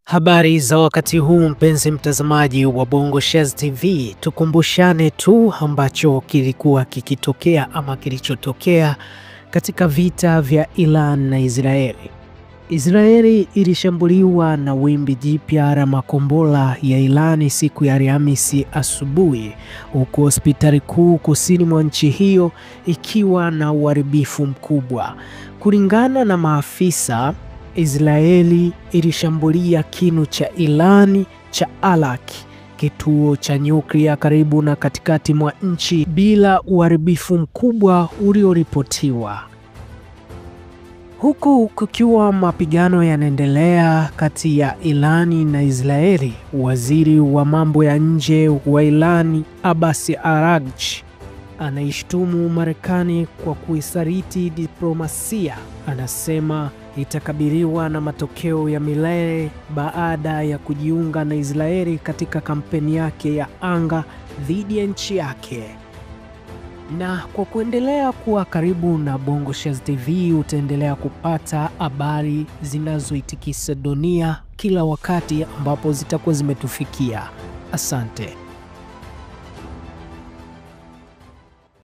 Habari za wakati huu, mpenzi mtazamaji wa Bongo Shares TV, tukumbushane tu ambacho kilikuwa kikitokea ama kilichotokea katika vita vya Iran na Israeli. Israeli ilishambuliwa na wimbi jipya la makombora ya Iran siku ya Alhamisi asubuhi, huku hospitali kuu kusini mwa nchi hiyo ikiwa na uharibifu mkubwa. Kulingana na maafisa, Israeli ilishambulia kinu cha Iran cha Arak, kituo cha nyuklia karibu na katikati mwa nchi, bila uharibifu mkubwa ulioripotiwa. Huku kukiwa mapigano yanaendelea kati ya Iran na Israeli, waziri wa mambo ya nje wa Iran Abbas Araghchi anaishtumu Marekani kwa kuisaliti diplomasia. Anasema itakabiliwa na matokeo ya milele baada ya kujiunga na Israeli katika kampeni yake ya anga dhidi ya nchi yake. Na kwa kuendelea kuwa karibu na Bongo Shares TV, utaendelea kupata habari zinazoitikisa dunia kila wakati ambapo zitakuwa zimetufikia. Asante.